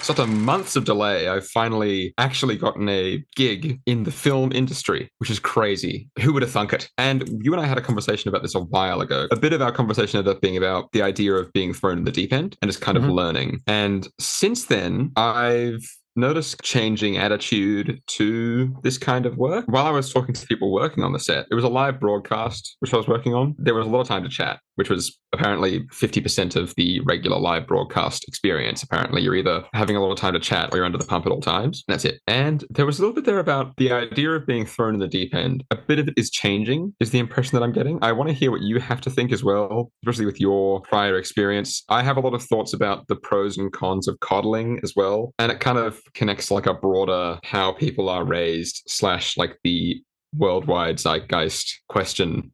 So after months of delay, I've finally actually gotten a gig in the film industry, which is crazy. Who would have thunk it? And you and I had a conversation about this a while ago. A bit of our conversation ended up being about the idea of being thrown in the deep end and just kind of learning. And since then, I've noticed changing attitude to this kind of work. While I was talking to people working on the set, it was a live broadcast, which I was working on. There was a lot of time to chat, which was apparently 50% of the regular live broadcast experience. Apparently, you're either having a lot of time to chat or you're under the pump at all times. That's it. And there was a little bit there about the idea of being thrown in the deep end. A bit of it is changing, is the impression that I'm getting. I want to hear what you have to think as well, especially with your prior experience. I have a lot of thoughts about the pros and cons of coddling as well. And it kind of connects like a broader how people are raised / like the worldwide zeitgeist question.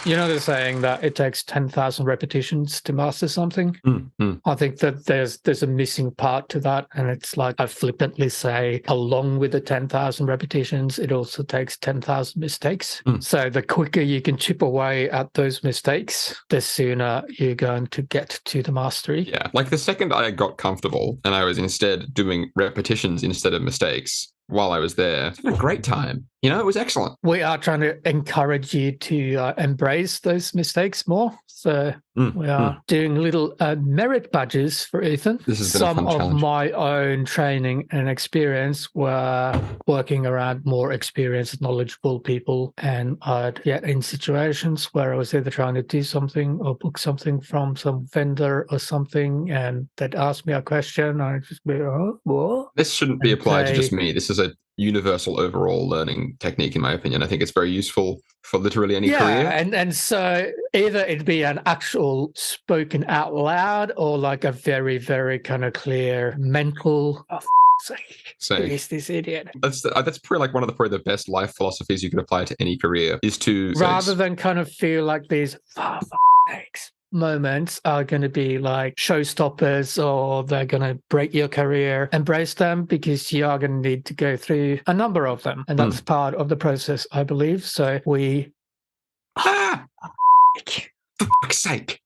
You know, they're saying that it takes 10,000 repetitions to master something. I think that there's a missing part to that. And it's like I flippantly say, along with the 10,000 repetitions, it also takes 10,000 mistakes. So the quicker you can chip away at those mistakes, the sooner you're going to get to the mastery. Yeah. Like the second I got comfortable and I was instead doing repetitions instead of mistakes, while I was there, it's been a great time. You know, it was excellent. We are trying to encourage you to embrace those mistakes more. So we are doing little merit badges for Ethan. This has been Some a fun of challenge. my own training and experience were working around more experienced, knowledgeable people. And I'd get in situations where I was either trying to do something or book something from some vendor or something, and they'd ask me a question. I'd just be, oh, what? This shouldn't be applied to just me. This is a universal overall learning technique, in my opinion. I think it's very useful for literally any career. Yeah, and so either it'd be an actual spoken out loud or like a very, very kind of clear mental, oh, sake, who is this idiot? That's probably like one of probably the best life philosophies you can apply to any career is to rather than kind of feel like these sakes moments are going to be like showstoppers or they're going to break your career. Embrace them because you are going to need to go through a number of them. And that's part of the process, I believe. So we... for fuck's sake.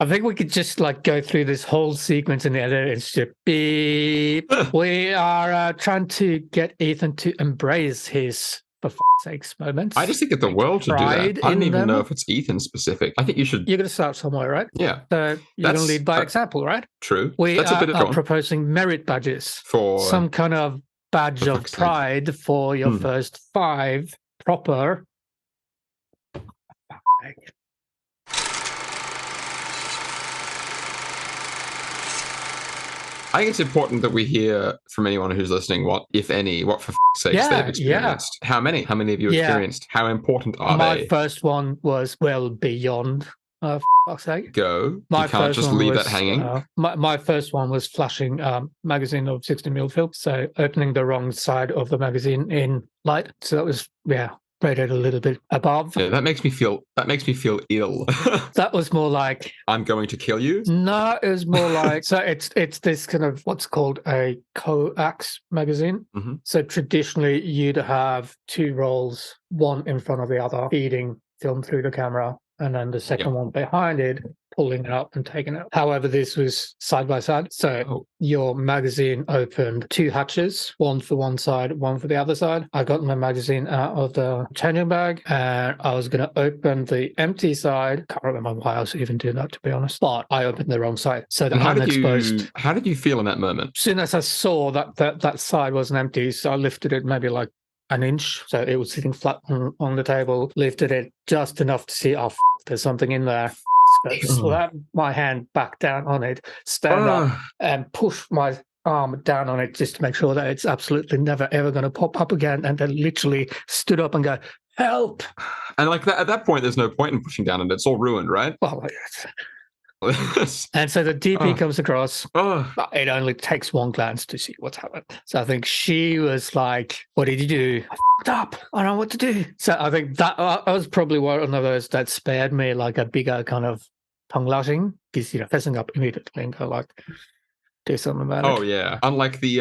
I think we could just like go through this whole sequence in the edit. It's just beep. We are trying to get Ethan to embrace his for fuck's sakes moments. I just think that the world should do that. I don't even know if it's Ethan specific. I think you should. You're going to start somewhere, right? Yeah. So you're going to lead by example, right? True. We are proposing merit badges for some kind of badge of pride for your first 5 proper. I think it's important that we hear from anyone who's listening what, if any, what for sakes they've experienced. How many? How many have you experienced? How important are they? My first one was well beyond. Fuck's sake. Go. You can't just leave that hanging. My first one was flashing magazine of 60mm film, so opening the wrong side of the magazine in light. So that was rated a little bit above. Yeah, that makes me feel ill. That was more like I'm going to kill you. No, it was more like so it's this kind of what's called a coax magazine. So traditionally you'd have 2 rolls, one in front of the other, feeding film through the camera, and then the second one behind it, pulling it up and taking it. However, this was side by side. So your magazine opened 2 hatches, one for one side, one for the other side. I got my magazine out of the changing bag and I was going to open the empty side. Can't remember why I was even doing that, to be honest. But I opened the wrong side. So the unexposed. How did you feel in that moment? As soon as I saw that side wasn't empty, so I lifted it maybe like an inch. So it was sitting flat on the table, lifted it just enough to see, there's something in there. Slap my hand back down on it, stand up and push my arm down on it just to make sure that it's absolutely never, ever going to pop up again. And then literally stood up and go, help. And like that, at that point, there's no point in pushing down and it's all ruined, right? Well, and so the DP comes across. It only takes one glance to see what's happened. So I think she was like, what did you do? I f***ed up. I don't know what to do. So I think that I was probably one of those that spared me like a bigger kind of tongue lashing because, fessing up immediately and go like, do something about it. Oh, yeah. Unlike the,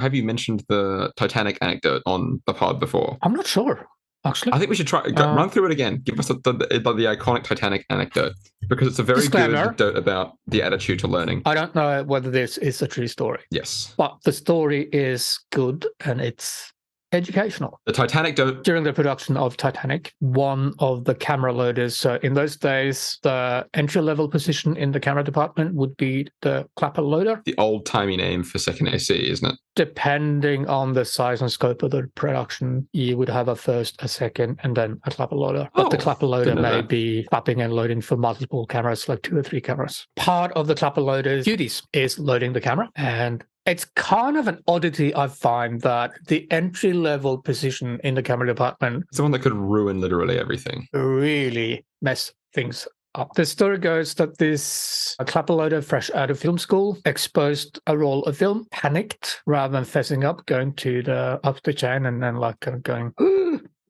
have you mentioned the Titanic anecdote on the pod before? I'm not sure. actually. I think we should try run through it again. Give us the iconic Titanic anecdote, because it's a very good anecdote about the attitude to learning. I don't know whether this is a true story. Yes. But the story is good and it's educational. The Titanic during the production of Titanic, one of the camera loaders. So in those days, the entry-level position in the camera department would be the clapper loader. The old-timey name for second AC, isn't it? Depending on the size and scope of the production, you would have a first, a second, and then a clapper loader. But the clapper loader may be clapping and loading for multiple cameras, like 2 or 3 cameras. Part of the clapper loader's duties is loading the camera, and it's kind of an oddity, I find, that the entry-level position in the camera department is the one that could ruin literally everything. Really mess things up. The story goes that this clapper loader, fresh out of film school, exposed a roll of film, panicked rather than fessing up, going to up the chain and then like kind of going,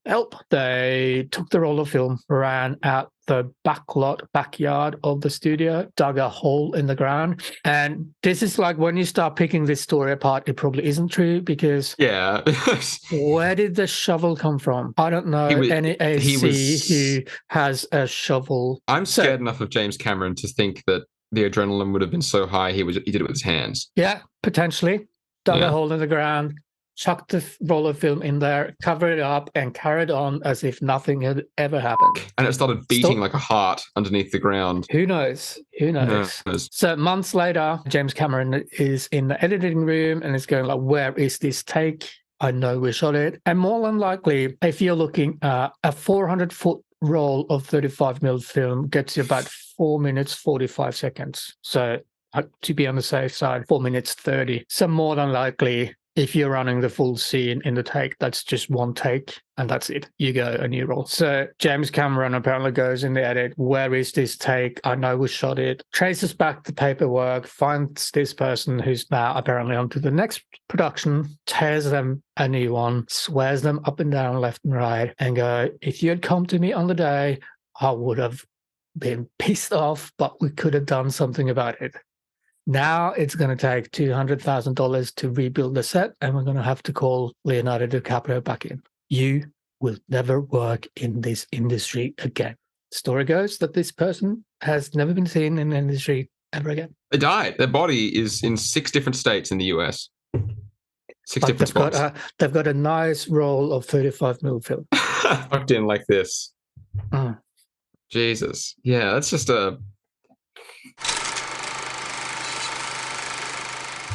help. They took the roll of film, ran out the backyard of the studio, dug a hole in the ground. And this is like when you start picking this story apart, it probably isn't true, because where did the shovel come from? I don't know any AC who has a shovel. I'm scared enough of James Cameron to think that the adrenaline would have been so high he did it with his hands. Yeah, potentially. Dug a hole in the ground, chucked the roll of film in there, covered it up, and carried on as if nothing had ever happened. And it started beating like a heart underneath the ground. Who knows? Who knows? So months later, James Cameron is in the editing room and is going like, where is this take? I know we shot it. And more than likely, if you're looking at a 400-foot roll of 35mm film gets you about 4 minutes, 45 seconds. So to be on the safe side, 4 minutes, 30. So more than likely, if you're running the full scene in the take, that's just one take and that's it. You go and you roll. So James Cameron apparently goes in the edit, where is this take? I know we shot it. Traces back the paperwork, finds this person who's now apparently on to the next production, tears them a new one, swears them up and down, left and right, and go, if you had come to me on the day, I would have been pissed off, but we could have done something about it. Now it's going to take $200,000 to rebuild the set, and we're going to have to call Leonardo DiCaprio back in. You will never work in this industry again. Story goes that this person has never been seen in the industry ever again. They died. Their body is in 6 different states in the US. 6 different spots. They've got a nice roll of 35mm film. Tucked in like this. Jesus. Yeah, that's just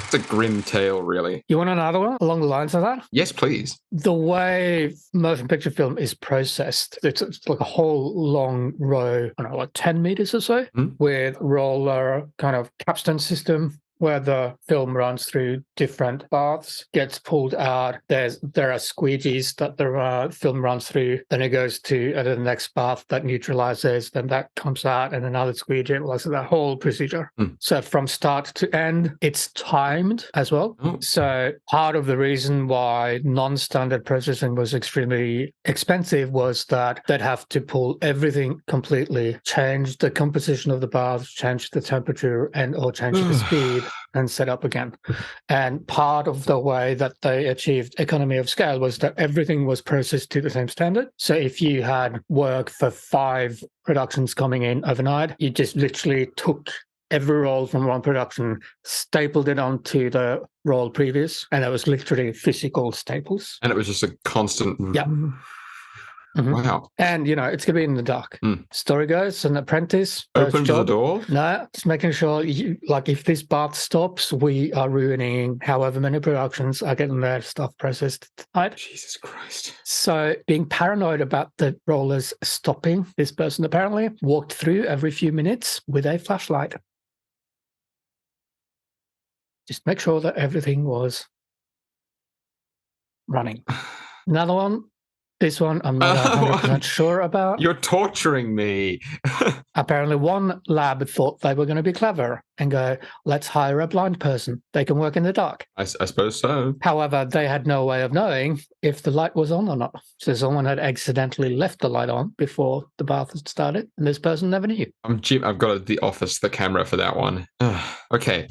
it's a grim tale, really. You want another one along the lines of that? Yes, please. The way motion picture film is processed, it's like a whole long row, I don't know, like 10 meters or so, with roller kind of capstone system, where the film runs through different baths, gets pulled out. There are squeegees that the film runs through. Then it goes to the next bath that neutralizes. Then that comes out, and another squeegee. So that whole procedure. So from start to end, it's timed as well. So part of the reason why non-standard processing was extremely expensive was that they'd have to pull everything completely, change the composition of the bath, change the temperature, or change the speed, and set up again. And part of the way that they achieved economy of scale was that everything was processed to the same standard. So if you had work for 5 productions coming in overnight, you just literally took every roll from one production, stapled it onto the roll previous, and it was literally physical staples. And it was just a constant... Yeah. Wow. And, it's going to be in the dark. Story goes, an apprentice opens the door? No, just making sure, if this bath stops, we are ruining however many productions are getting their stuff processed tonight. Jesus Christ. So being paranoid about the rollers stopping, this person apparently walked through every few minutes with a flashlight. Just make sure that everything was running. Another one. This one I'm not 100% sure about. You're torturing me. Apparently one lab thought they were going to be clever and go, let's hire a blind person. They can work in the dark. I suppose so. However, they had no way of knowing if the light was on or not. So someone had accidentally left the light on before the bath had started, and this person never knew. I've got the office, the camera for that one. Okay.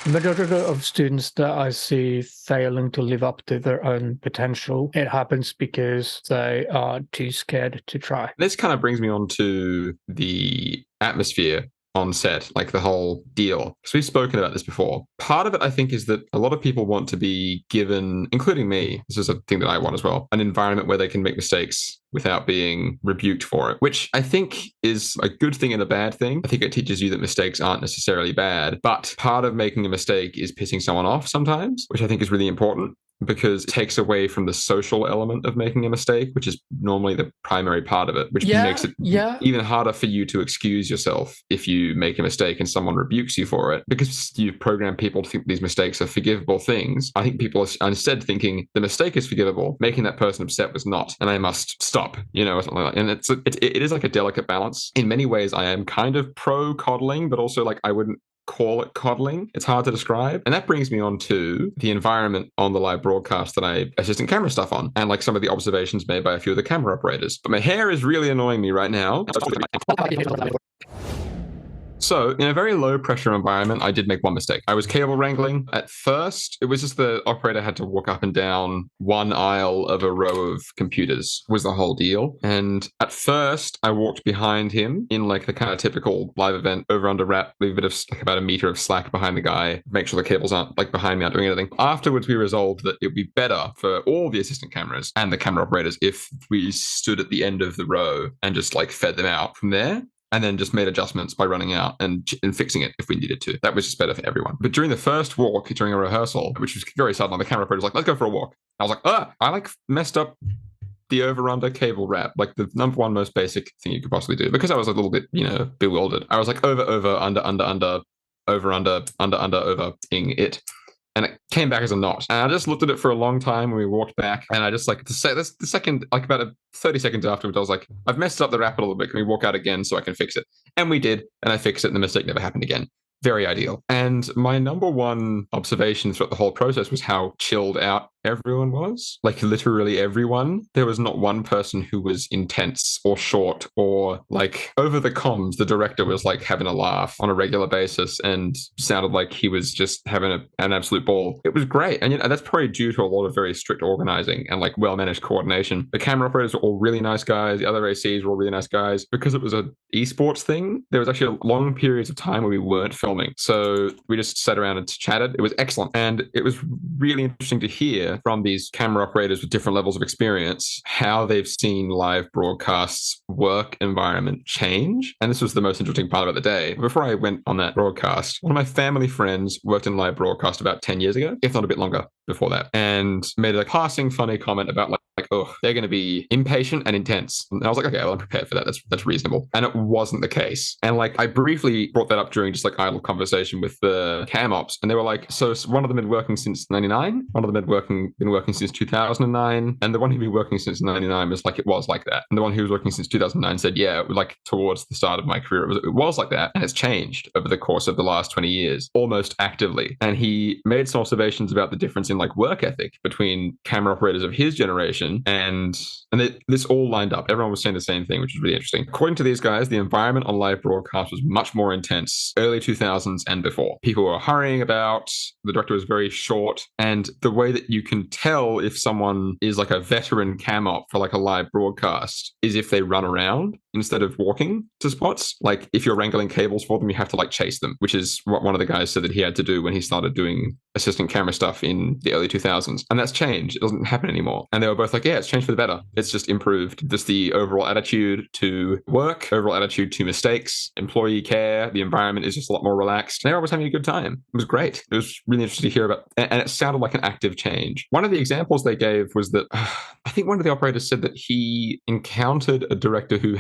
Majority of students that I see failing to live up to their own potential, it happens because they are too scared to try. This kind of brings me on to the atmosphere on set, like the whole deal. So we've spoken about this before. Part of it, I think, is that a lot of people want to be given, including me, this is a thing that I want as well, an environment where they can make mistakes without being rebuked for it, which I think is a good thing and a bad thing. I think it teaches you that mistakes aren't necessarily bad, but part of making a mistake is pissing someone off sometimes, which I think is really important, because it takes away from the social element of making a mistake, which is normally the primary part of it, which makes it even harder for you to excuse yourself if you make a mistake and someone rebukes you for it. Because you've programmed people to think these mistakes are forgivable things, I think people are instead thinking the mistake is forgivable, making that person upset was not, and I must stop, or something like that. And it is like a delicate balance. In many ways, I am kind of pro-coddling, but also like I wouldn't call it coddling. It's hard to describe. And that brings me on to the environment on the live broadcast that I assistant camera stuff on, and like some of the observations made by a few of the camera operators. But my hair is really annoying me right now. So, in a very low pressure environment, I did make one mistake. I was cable wrangling. At first, it was just the operator had to walk up and down one aisle of a row of computers was the whole deal. And at first, I walked behind him in like the kind of typical live event over under wrap, leave a bit of like about a meter of slack behind the guy, make sure the cables aren't like behind me, aren't doing anything. Afterwards, we resolved that it would be better for all the assistant cameras and the camera operators if we stood at the end of the row and just like fed them out from there, and then just made adjustments by running out and fixing it if we needed to. That was just better for everyone. But during the first walk, during a rehearsal, which was very sudden, the camera operator was like, let's go for a walk. I was like, I like messed up the over-under cable wrap, like the number one most basic thing you could possibly do, because I was a little bit, bewildered. I was like under, over, under, over-ing it. And it came back as a knot. And I just looked at it for a long time when we walked back. And I just like to say this the second, like about 30 seconds afterwards, I was like, I've messed up the wrap a little bit. Can we walk out again so I can fix it? And we did. And I fixed it and the mistake never happened again. Very ideal. And my number one observation throughout the whole process was how chilled out everyone was. Like literally everyone. There was not one person who was intense or short or like over the comms. The director was like having a laugh on a regular basis and sounded like he was just having an absolute ball. It was great. And that's probably due to a lot of very strict organizing and like well-managed coordination. The camera operators were all really nice guys. The other ACs were all really nice guys. Because it was an esports thing, there was actually long periods of time where we weren't filming. So we just sat around and chatted. It was excellent. And it was really interesting to hear from these camera operators with different levels of experience how they've seen live broadcasts work environment change. And this was the most interesting part about the day. Before I went on that broadcast, one of my family friends worked in live broadcast about 10 years ago, if not a bit longer before that, and made a passing funny comment about like, oh, they're going to be impatient and intense. And I was like, okay, well, I'm prepared for that. That's reasonable. And it wasn't the case. And like, I briefly brought that up during just like idle conversation with the cam ops. And they were like, so one of them had been working since 99. One of them had been working since 2009. And the one who'd been working since 99 was like, it was like that. And the one who was working since 2009 said, yeah, like towards the start of my career, it was like that. And it's changed over the course of the last 20 years, almost actively. And he made some observations about the difference in like work ethic between camera operators of his generation and this all lined up. Everyone was saying the same thing, which is really interesting. According to these guys, the environment on live broadcast was much more intense early 2000s and before. People were hurrying about, the director was very short, and the way that you can tell if someone is like a veteran cam op for like a live broadcast is if they run around instead of walking to spots. Like if you're wrangling cables for them, you have to like chase them, which is what one of the guys said that he had to do when he started doing assistant camera stuff in the early 2000s. And that's changed. It doesn't happen anymore. And they were both like, yeah, it's changed for the better. It's just improved. Just the overall attitude to work, overall attitude to mistakes, employee care, the environment is just a lot more relaxed. And everyone was having a good time. It was great. It was really interesting to hear about. And it sounded like an active change. One of the examples they gave was that I think one of the operators said that he encountered a director who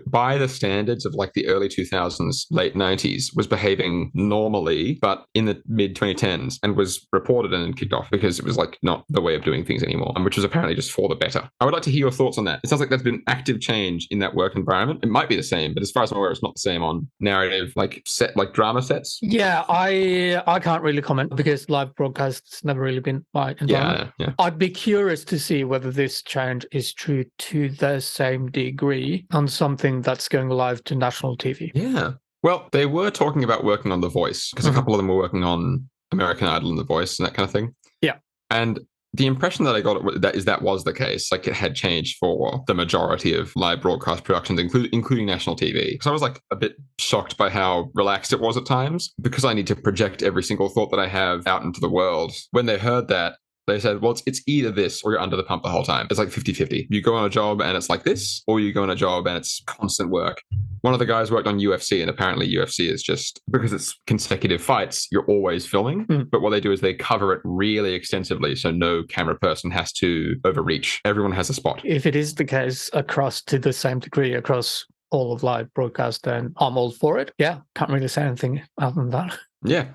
by the standards of like the early 2000s, late 90s, was behaving normally, but in the mid 2010s, and was reported and kicked off because it was like not the way of doing things anymore, which was apparently just for the better. I would like to hear your thoughts on that. It sounds like there's been active change in that work environment. It might be the same, but as far as I'm aware, it's not the same on narrative, like set, like drama sets. Yeah, I can't really comment because live broadcasts never really been my environment. Yeah. I'd be curious to see whether this change is true to the same degree on something that's going live to national TV. Yeah. Well, they were talking about working on The Voice because a couple of them were working on American Idol and The Voice and that kind of thing. Yeah. And the impression that I got that was the case. Like, it had changed for the majority of live broadcast productions, including national TV. So I was like a bit shocked by how relaxed it was at times, because I need to project every single thought that I have out into the world. When they heard that, they said, well, it's either this or you're under the pump the whole time. It's like 50-50. You go on a job and it's like this, or you go on a job and it's constant work. One of the guys worked on UFC, and apparently UFC is just, because it's consecutive fights, you're always filming. But what they do is they cover it really extensively, so no camera person has to overreach. Everyone has a spot. If it is the case across to the same degree across all of live broadcast, then I'm all for it. Yeah, can't really say anything other than that. Yeah.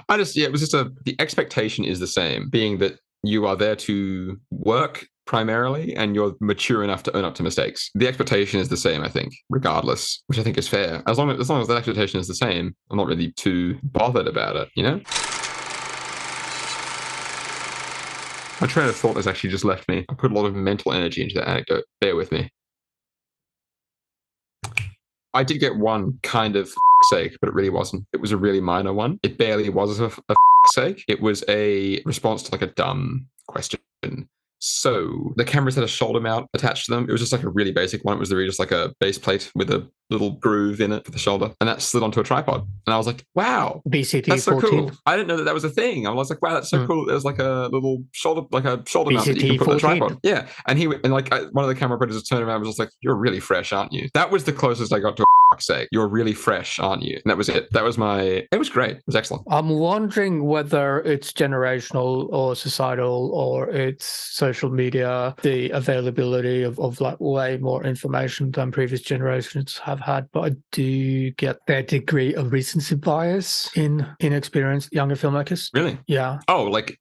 It was just the expectation is the same, being that you are there to work primarily and you're mature enough to own up to mistakes. The expectation is the same, I think, regardless, which I think is fair. As long as that expectation is the same, I'm not really too bothered about it, you know? My train of thought has actually just left me. I put a lot of mental energy into that anecdote. Bear with me. I did get one kind of sake, but it really wasn't. It was a really minor one. It barely was a sake. It was a response to like a dumb question. So the cameras had a shoulder mount attached to them. It was just like a really basic one. It was really just like a base plate with a little groove in it for the shoulder, and that slid onto a tripod. And I was like, wow, BCT that's so 14. cool. I didn't know that was a thing. I was like, wow, that's so cool. There's like a little shoulder mount that you can put on the tripod. Yeah. And one of the camera operators turned around and was just like, you're really fresh, aren't you? That was the closest I got to sake. You're really fresh, aren't you? And that was it. It was great. It was excellent. I'm wondering whether it's generational or societal or it's social media, the availability of like way more information than previous generations have had. But I do get their degree of recency bias in inexperienced younger filmmakers. Really? Yeah. Oh, like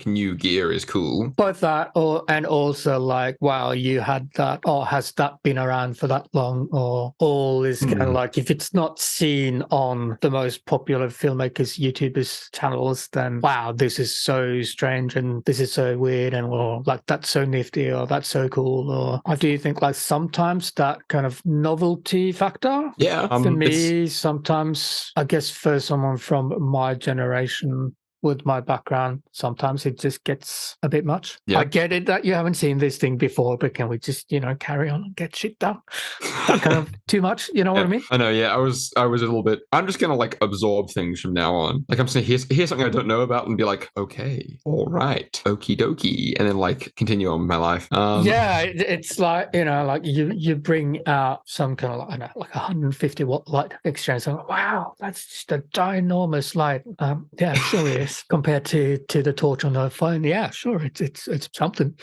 new gear is cool. Both that and also like, wow, you had that, or has that been around for that long, or all is kind of like, if it's not seen on the most popular filmmakers, YouTubers channels, then wow, this is so strange and this is so weird, and or like that's so nifty or that's so cool. Or I do think like sometimes that kind of novelty factor. Yeah. For me, sometimes I guess for someone from my generation, with my background, sometimes it just gets a bit much. Yeah. I get it that you haven't seen this thing before, but can we just, carry on and get shit done? That kind of too much, you know what I mean? I know, yeah. I was a little bit, I'm just going to like absorb things from now on. Like I'm saying, here's something I don't know about and be like, okay, all right, okie dokie. And then like continue on with my life. Yeah, it's like, like you bring out some kind of like 150 watt light exchange. So, wow, that's just a ginormous light. Yeah, sure is. Compared to the torch on the phone, yeah, sure, it's something.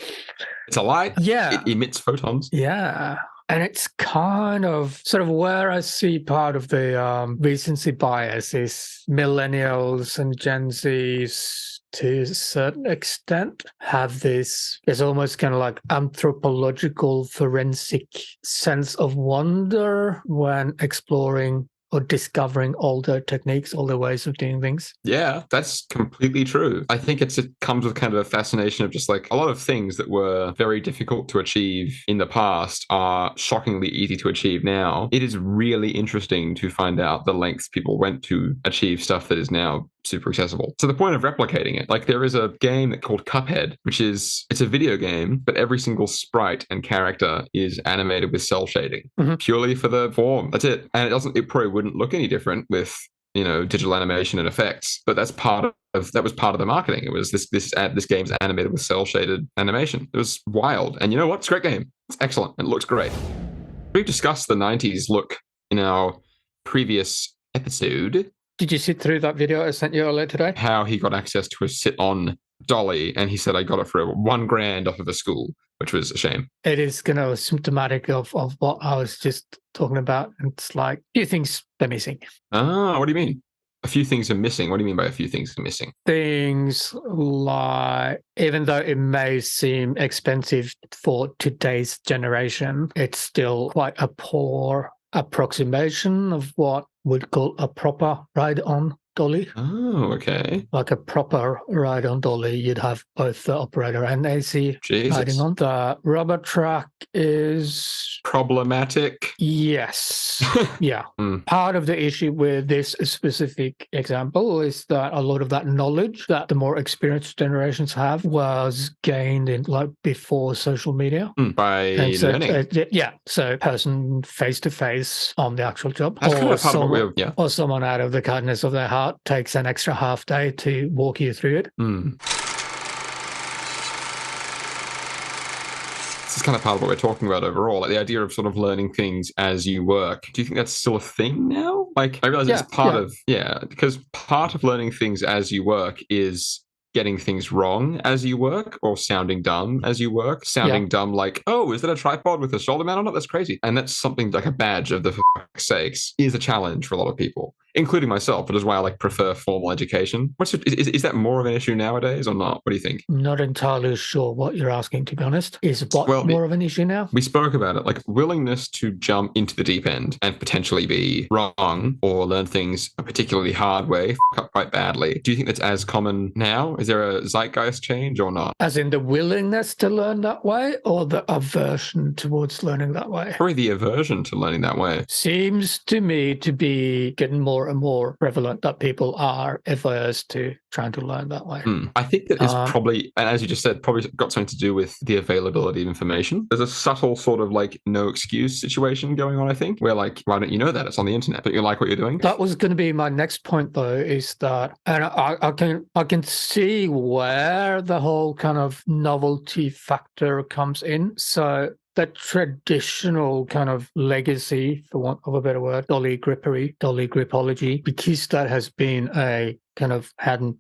It's a light. Yeah, it emits photons. Yeah, and it's kind of sort of where I see part of the recency bias is millennials and Gen Zs to a certain extent have this, it's almost kind of like anthropological forensic sense of wonder when exploring or discovering older techniques, older ways of doing things. Yeah, that's completely true. I think it comes with kind of a fascination of just like a lot of things that were very difficult to achieve in the past are shockingly easy to achieve now. It is really interesting to find out the lengths people went to achieve stuff that is now super accessible, to the point of replicating it. Like there is a game called Cuphead, it's a video game, but every single sprite and character is animated with cell shading, purely for the form. That's it. And it probably wouldn't look any different with digital animation and effects, but that was part of the marketing. It was this game's animated with cell shaded animation. It was wild. And you know what? It's a great game. It's excellent. It looks great. We've discussed the 90s look in our previous episode. Did you sit through that video I sent you earlier today? How he got access to a sit-on dolly, and he said, I got it for $1,000 off of a school, which was a shame. It is kind of symptomatic of what I was just talking about. It's like a few things are missing. Oh, what do you mean? A few things are missing? What do you mean by a few things are missing? Things like, even though it may seem expensive for today's generation, it's still quite a poor approximation of what would call a proper ride-on dolly. Oh, okay. Like a proper ride-on dolly, you'd have both the operator and AC riding on. The rubber track is problematic. Yes. Yeah. Part of the issue with this specific example is that a lot of that knowledge that the more experienced generations have was gained in like before social media. By learning. So person face to face on the actual job. That's kind of part of what we're, or someone out of the kindness of their heart takes an extra half day to walk you through it. This is kind of part of what we're talking about overall, like the idea of sort of learning things as you work. Do you think that's still a thing now? Like, I realize it's part of, because part of learning things as you work is getting things wrong as you work or sounding dumb as you work. Sounding dumb like, oh, is that a tripod with a shoulder mount on it? That's crazy. And that's something like a badge of the for fuck's sakes is a challenge for a lot of people, including myself, which is why I like prefer formal education. Is that more of an issue nowadays or not? What do you think? Not entirely sure what you're asking, to be honest. Is what more of an issue now? We spoke about it, like willingness to jump into the deep end and potentially be wrong or learn things a particularly hard way, fuck up quite badly. Do you think that's as common now? Is there a zeitgeist change or not? As in the willingness to learn that way or the aversion towards learning that way? Probably the aversion to learning that way. Seems to me to be getting more and more prevalent that people are averse to trying to learn that way. I think that is probably, and as you just said, probably got something to do with the availability of information. There's a subtle sort of like no excuse situation going on, I think, where like, why don't you know that? It's on the internet, but you like what you're doing. That was going to be my next point, though, is that, and I can see where the whole kind of novelty factor comes in. So the traditional kind of legacy, for want of a better word, dolly grippery, dolly gripology, because that has been a kind of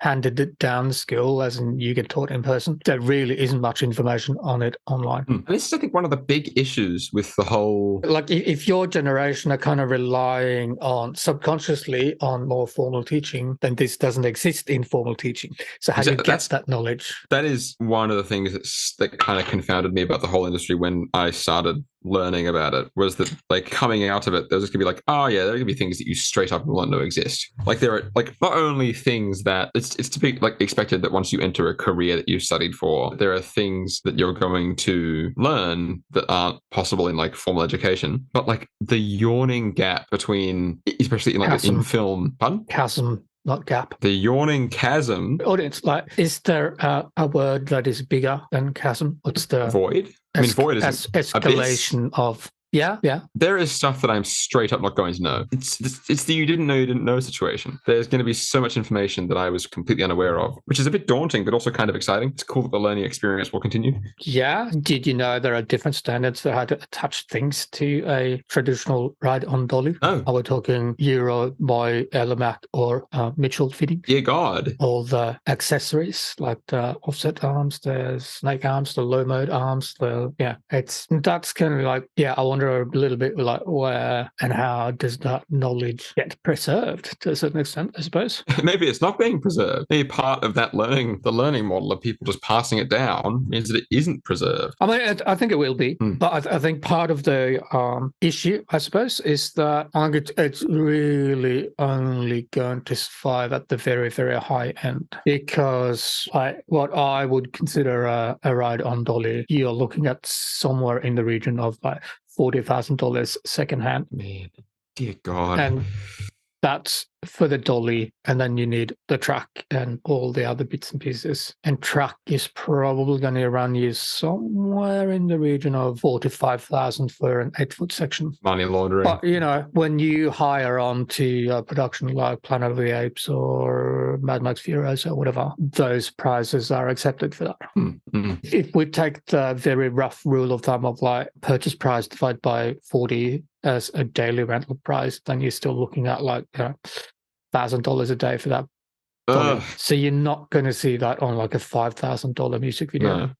handed it down skill, as in you get taught in person. There really isn't much information on it online. And this is, I think, one of the big issues with the whole... Like, if your generation are kind of relying on, subconsciously, on more formal teaching, then this doesn't exist in formal teaching. So how do you get that knowledge? That is one of the things that kind of confounded me about the whole industry when I started learning about it, was that like coming out of it, there's just gonna be like, oh yeah, there are gonna be things that you straight up will not know exist. Like there are like not only things that it's to be like expected that once you enter a career that you studied for, there are things that you're going to learn that aren't possible in like formal education, but like the yawning gap between, especially in like chasm. In film, Chasm. Not gap. The yawning chasm. Audience, like, is there a word that is bigger than chasm? What's the void? I mean, void is escalation of. Yeah. There is stuff that I'm straight up not going to know. It's the you didn't know situation. There's going to be so much information that I was completely unaware of, which is a bit daunting, but also kind of exciting. It's cool that the learning experience will continue. Yeah. Did you know there are different standards for how to attach things to a traditional ride-on dolly? Oh. Are we talking Euro, Boy, Elamac, or Mitchell fitting? Dear God. All the accessories, like the offset arms, the snake arms, the low mode arms, that's kind of like, I wonder a little bit like where and how does that knowledge get preserved to a certain extent, I suppose. Maybe it's not being preserved. Maybe part of that the learning model of people just passing it down means that it isn't preserved. I mean, I think it will be, but I think part of the issue, I suppose, is that it's really only going to survive at the very, very high end, because what I would consider a ride-on dolly, you're looking at somewhere in the region of like $40,000 secondhand. Man, dear God. And that's for the dolly, and then you need the track and all the other bits and pieces. And track is probably going to run you somewhere in the region of $45,000 for an 8-foot section. Money laundering. But when you hire on to a production like Planet of the Apes or Mad Max Furiosa or whatever, those prices are accepted for that. Mm-hmm. If we take the very rough rule of thumb of like purchase price divided by 40 as a daily rental price, then you're still looking at like $1,000 a day for that. So you're not going to see that on like a $5,000 music video. No.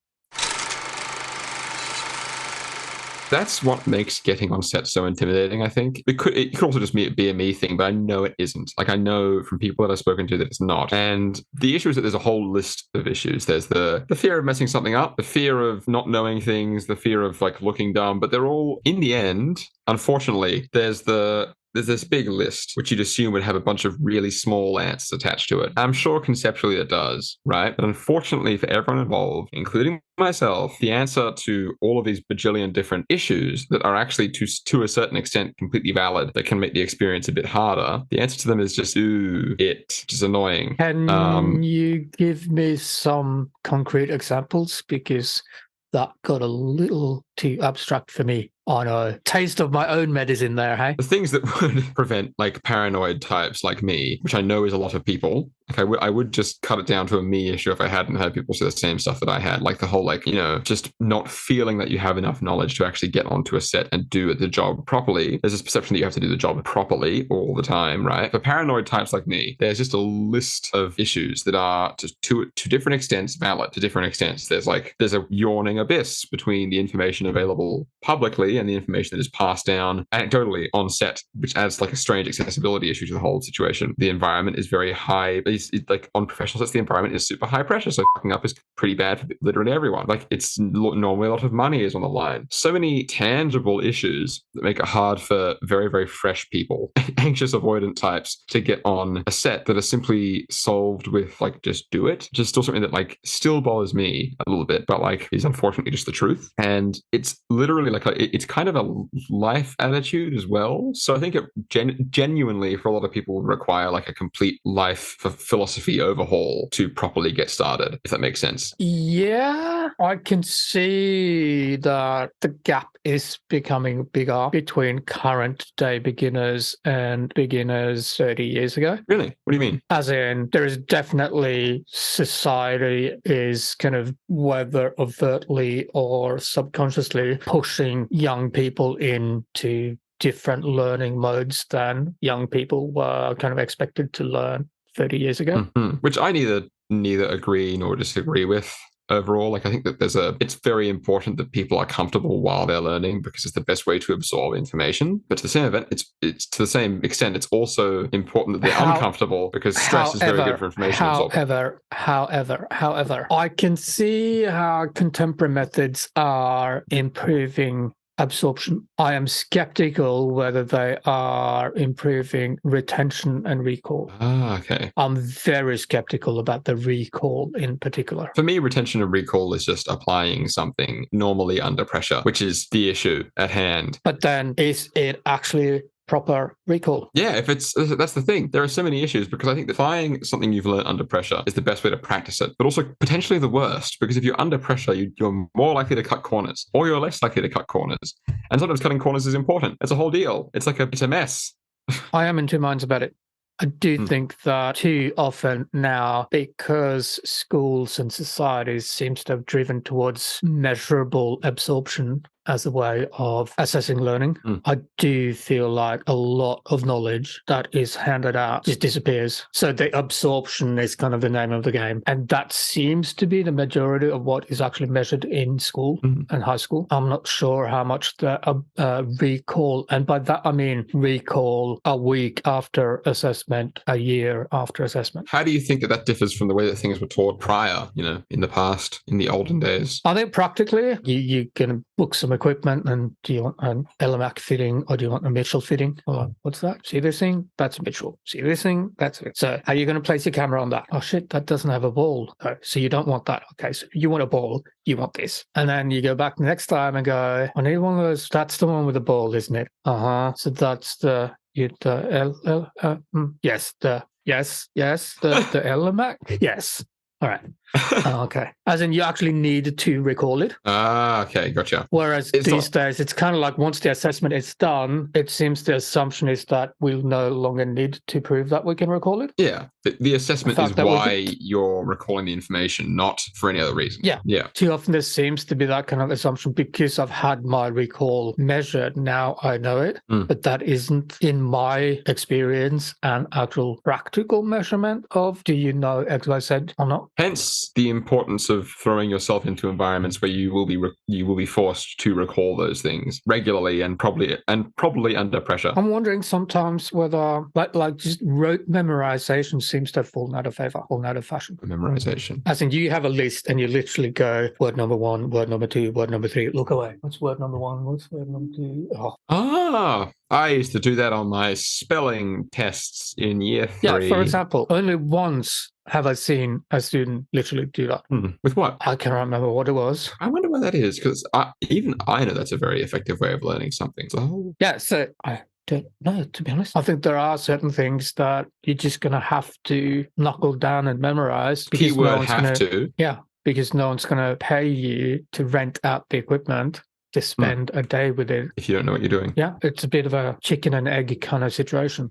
That's what makes getting on set so intimidating, I think. It could also just be a me thing, but I know it isn't. Like, I know from people that I've spoken to that it's not. And the issue is that there's a whole list of issues. There's the fear of messing something up, the fear of not knowing things, the fear of like looking dumb, but they're all, in the end, unfortunately, there's the there's this big list, which you'd assume would have a bunch of really small answers attached to it. I'm sure conceptually it does, right? But unfortunately for everyone involved, including myself, the answer to all of these bajillion different issues that are actually to a certain extent completely valid, that can make the experience a bit harder, the answer to them is just which is annoying. Can you give me some concrete examples? Because that got a little too abstract for me. I know. Taste of my own medicine there, hey? The things that would prevent like paranoid types like me, which I know is a lot of people, like I would just cut it down to a me issue if I hadn't had people say the same stuff that I had. Like the whole, like, just not feeling that you have enough knowledge to actually get onto a set and do the job properly. There's this perception that you have to do the job properly all the time, right? For paranoid types like me, there's just a list of issues that are to different extents valid to different extents. There's a yawning abyss between the information available publicly and the information that is passed down anecdotally on set, which adds like a strange accessibility issue to the whole situation. The environment is very high. Like on professional sets, the environment is super high pressure, so fucking up is pretty bad for literally everyone. Like it's normally a lot of money is on the line. So many tangible issues that make it hard for very, very fresh people, anxious avoidant types, to get on a set that are simply solved with like just do it. Just still something that like still bothers me a little bit, but like is unfortunately just the truth. And it's literally like it's kind of a life attitude as well. So I think it genuinely for a lot of people would require like a complete life philosophy overhaul to properly get started, if that makes sense. Yeah, I can see that the gap is becoming bigger between current day beginners and beginners 30 years ago. Really? What do you mean? As in, there is definitely society is kind of whether overtly or subconsciously pushing young people into different learning modes than young people were kind of expected to learn 30 years ago. Mm-hmm. Which I neither agree nor disagree with. Overall, like I think that it's very important that people are comfortable while they're learning because it's the best way to absorb information. But to the same event, it's to the same extent, it's also important that they're uncomfortable because stress is very good for information absorption. However, I can see how contemporary methods are improving absorption. I am skeptical whether they are improving retention and recall. Okay. I'm very skeptical about the recall in particular. For me, retention and recall is just applying something normally under pressure, which is the issue at hand. But then is it actually proper recall? Yeah, that's the thing. There are so many issues because I think that applying something you've learned under pressure is the best way to practice it, but also potentially the worst because if you're under pressure, you're more likely to cut corners or you're less likely to cut corners. And sometimes cutting corners is important. It's a whole deal. It's a mess. I am in two minds about it. I do think that too often now, because schools and societies seems to have driven towards measurable absorption as a way of assessing learning, I do feel like a lot of knowledge that is handed out just disappears. So the absorption is kind of the name of the game. And that seems to be the majority of what is actually measured in school and high school. I'm not sure how much the recall, and by that I mean recall a week after assessment, a year after assessment. How do you think that differs from the way that things were taught prior, in the past, in the olden days? I think practically you can book some equipment and do you want an LMAC fitting or do you want a Mitchell fitting? Or what's that? See this thing? That's a Mitchell. See this thing? That's it. So how are you going to place your camera on that? Oh shit, that doesn't have a ball. Oh, so you don't want that. Okay, so you want a ball, you want this. And then you go back next time and go, I need one of those. That's the one with the ball, isn't it? So that's the LMAC? Yes. All right. Okay. As in, you actually need to recall it. Okay, gotcha. Whereas these days, it's kind of like once the assessment is done, it seems the assumption is that we'll no longer need to prove that we can recall it. Yeah. The assessment is why you're recalling the information, not for any other reason. Yeah. Too often there seems to be that kind of assumption because I've had my recall measured. Now I know it, but that isn't, in my experience, an actual practical measurement of do you know X, Y, Z or not. Hence the importance of throwing yourself into environments where you will be forced to recall those things regularly and probably under pressure. I'm wondering sometimes whether like just rote memorization seems to have fallen out of favor, fallen out of fashion. Memorization. As in, you have a list and you literally go word number 1, word number 2, word number 3. Look away. What's word number 1? What's word number 2? Oh. I used to do that on my spelling tests in year 3. Yeah, for example, only once have I seen a student literally do that. With what? I can't remember what it was. I wonder why that is, because even I know that's a very effective way of learning something. So I don't know, to be honest. I think there are certain things that you're just going to have to knuckle down and memorize. Keyword have to. Yeah, because no one's going to pay you to rent out the equipment to spend a day with it. If you don't know what you're doing. Yeah, it's a bit of a chicken and egg kind of situation.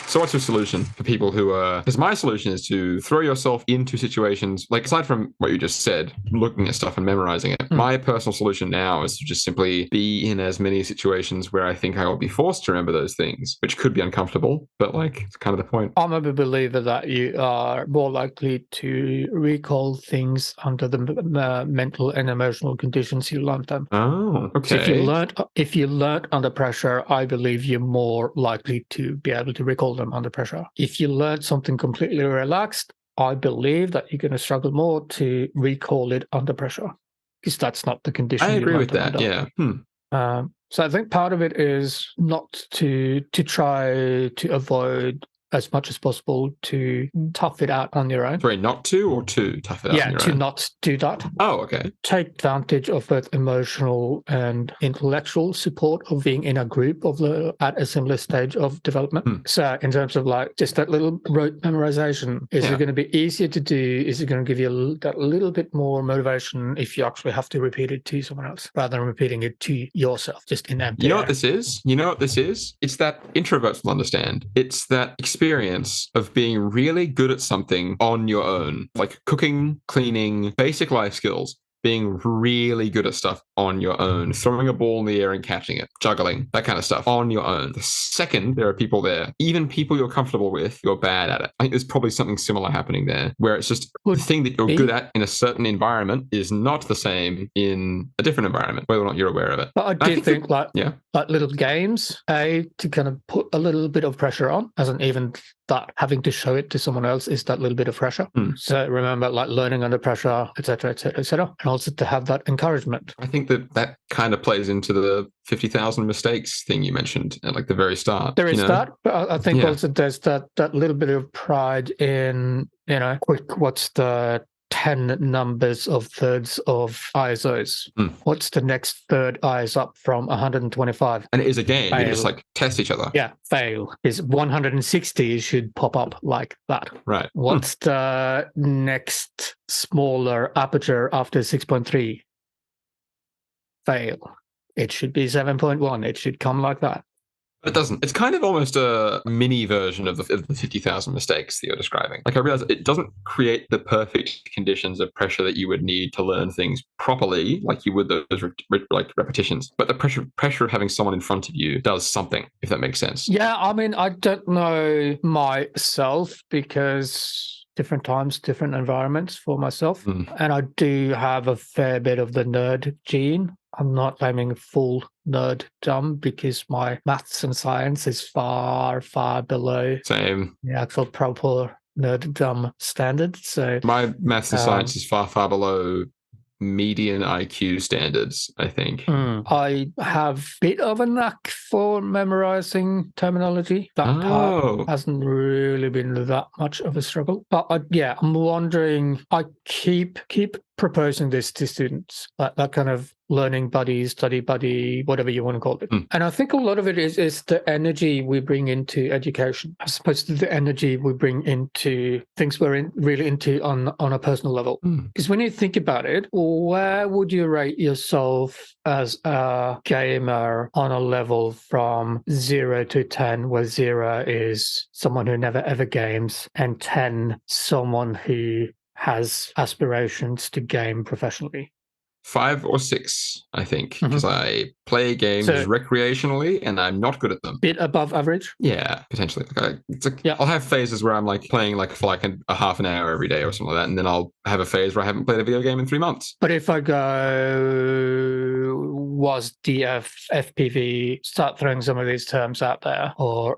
So what's your solution for people who are... Because my solution is to throw yourself into situations, like aside from what you just said, looking at stuff and memorizing it, my personal solution now is to just simply be in as many situations where I think I will be forced to remember those things, which could be uncomfortable, but like, it's kind of the point. I'm a believer that you are more likely to recall things under the mental and emotional conditions you learned them. Oh, okay. So if you learned under pressure, I believe you're more likely to be able to recall them under pressure. If you learn something completely relaxed, I believe that you're going to struggle more to recall it under pressure, because that's not the condition. I agree with that. Yeah. So I think part of it is not to try to avoid as much as possible to tough it out on your own. Sorry, not to, or to tough it out on your own? Yeah, to not do that. Oh, okay. Take advantage of both emotional and intellectual support of being in a group at a similar stage of development. So in terms of like just that little rote memorization, is it going to be easier to do? Is it going to give you that little bit more motivation if you actually have to repeat it to someone else rather than repeating it to yourself, just in empty You know air? what this is? You know what this is? It's that introverts will understand. It's that experience of being really good at something on your own, like cooking, cleaning, basic life skills. Being really good at stuff on your own, throwing a ball in the air and catching it, juggling, that kind of stuff on your own. The second there are people there, even people you're comfortable with, you're bad at it. I think there's probably something similar happening there, where it's just the thing that you're good at in a certain environment is not the same in a different environment, whether or not you're aware of it. But I do think like little games, to kind of put a little bit of pressure on, as an even that having to show it to someone else is that little bit of pressure. So remember, like learning under pressure, etc., etc., etc., and also to have that encouragement. I think that kind of plays into the 50,000 mistakes thing you mentioned at like the very start. There is that, but I think also there's that little bit of pride in, quick, what's the 10 numbers of thirds of ISOs? What's the next third IS up from 125? And it is a game. Fail. You just like test each other. Yeah, fail. Is 160 should pop up like that. Right. What's the next smaller aperture after 6.3? Fail. It should be 7.1. It should come like that. It doesn't. It's kind of almost a mini version of the 50,000 mistakes that you're describing. Like, I realize it doesn't create the perfect conditions of pressure that you would need to learn things properly, like you would those like repetitions. But the pressure of having someone in front of you does something, if that makes sense. Yeah, I mean, I don't know myself, because different times, different environments for myself. And I do have a fair bit of the nerd gene. I'm not claiming full nerd dumb, because my maths and science is far, far below the actual proper nerd dumb standard. So my maths and science is far, far below median IQ standards, I think. I have a bit of a knack for memorizing terminology. That part hasn't really been that much of a struggle. But I'm wondering, I keep proposing this to students, that kind of learning buddy, study buddy, whatever you want to call it. And I think a lot of it is the energy we bring into education, as opposed to the energy we bring into things we're really into on a personal level. Because when you think about it, where would you rate yourself as a gamer on a level from 0 to 10, where 0 is someone who never ever games and 10 someone who has aspirations to game professionally? 5 or 6, I think, because I play games recreationally and I'm not good at them. Bit above average? Yeah, potentially. I'll have phases where I'm like playing like for like a half an hour every day or something like that, and then I'll have a phase where I haven't played a video game in 3 months. But if I go was DF, FPV, start throwing some of these terms out there, or